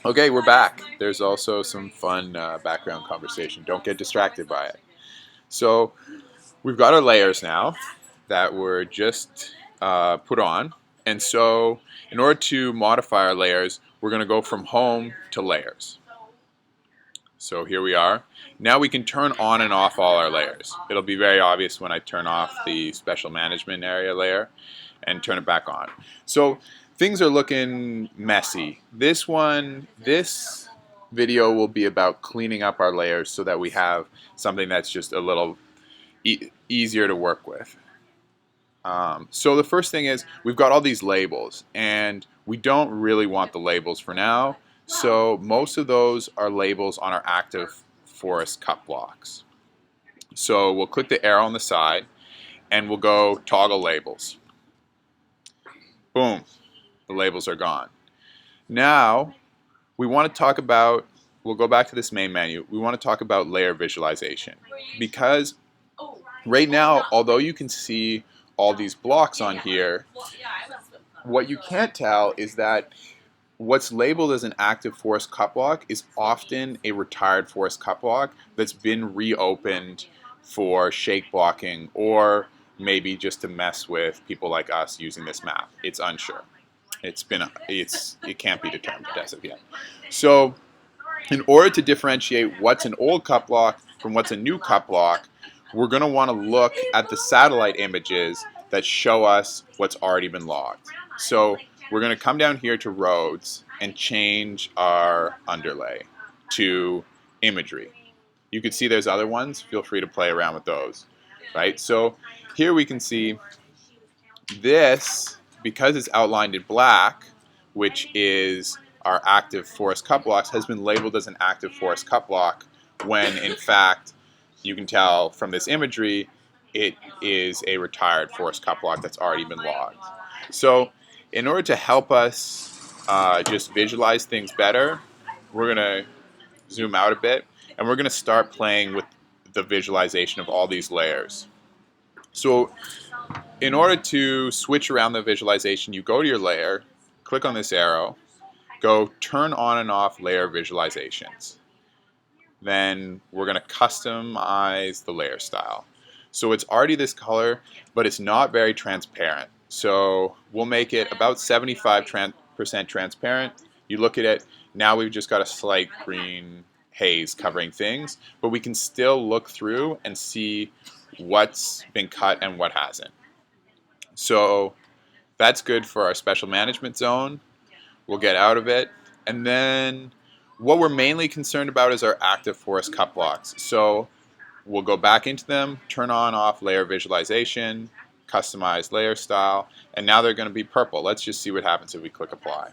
Okay, we're back. There's also some fun background conversation. Don't get distracted by it. So we've got our layers now that were just put on. And so in order to modify our layers, we're going to go from home to layers. So here we are. Now we can turn on and off all our layers. It'll be very obvious when I turn off the special management area layer and turn it back on. So things are looking messy. This video will be about cleaning up our layers so that we have something that's just a little easier to work with. So the first thing is we've got all these labels, and we don't really want the labels for now. So most of those are labels on our active forest cut blocks. So we'll click the arrow on the side, and we'll go toggle labels. Boom, the labels are gone. Now we want to talk about, we'll go back to this main menu, we want to talk about layer visualization. Because right now, although you can see all these blocks on here, what you can't tell is that what's labeled as an active forest cut block is often a retired forest cut block that's been reopened for shake blocking, or maybe just to mess with people like us using this map. It's unsure. It can't be determined as of yet. So in order to differentiate what's an old cut block from what's a new cut block, we're going to want to look at the satellite images that show us what's already been logged. So we're going to come down here to roads and change our underlay to imagery. You can see there's other ones. Feel free to play around with those. Right? So here we can see this, because it's outlined in black, which is our active forest cut blocks, has been labeled as an active forest cut block, when in fact you can tell from this imagery it is a retired forest cut block that's already been logged. So in order to help us just visualize things better, we're going to zoom out a bit, and we're going to start playing with the visualization of all these layers. So in order to switch around the visualization, you go to your layer, click on this arrow, go turn on and off layer visualizations. Then we're going to customize the layer style. So it's already this color, but it's not very transparent. So we'll make it about 75% transparent. You look at it, now we've just got a slight green haze covering things, but we can still look through and see what's been cut and what hasn't. So that's good for our special management zone. We'll get out of it. And then what we're mainly concerned about is our active forest cut blocks. So we'll go back into them, turn on off layer visualization, customize layer style, and now they're going to be purple. Let's just see what happens if we click apply.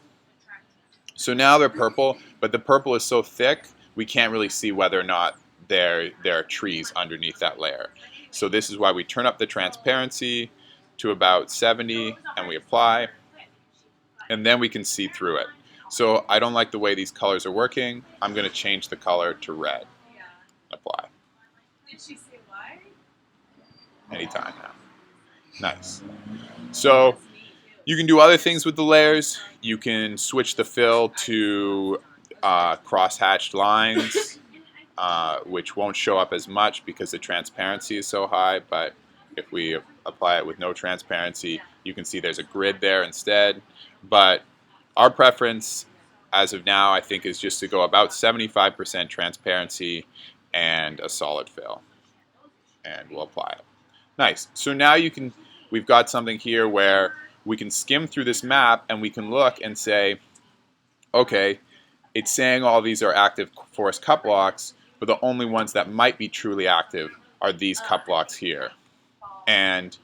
So now they're purple, but the purple is so thick we can't really see whether or not there are trees underneath that layer. So this is why we turn up the transparency to about 70 and we apply, and then we can see through it. So I don't like the way these colors are working. I'm going to change the color to red. Apply. Did she say why? Anytime now. Nice. So you can do other things with the layers. You can switch the fill to cross-hatched lines, which won't show up as much because the transparency is so high, but if we apply it with no transparency, you can see there's a grid there instead. But our preference as of now, I think, is just to go about 75% transparency and a solid fill. And we'll apply it. Nice. So now we've got something here where we can skim through this map and we can look and say, okay, it's saying all these are active forest cut blocks, but the only ones that might be truly active are these cut blocks here. And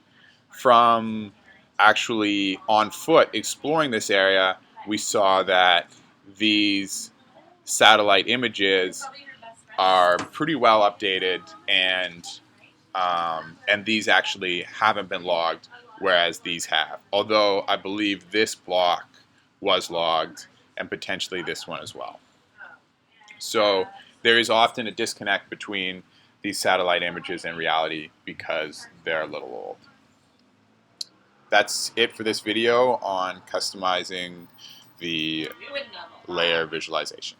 from actually on foot exploring this area, we saw that these satellite images are pretty well updated, and these actually haven't been logged, whereas these have. Although I believe this block was logged, and potentially this one as well. So there is often a disconnect between these satellite images and reality because they're a little old. That's it for this video on customizing the layer visualization.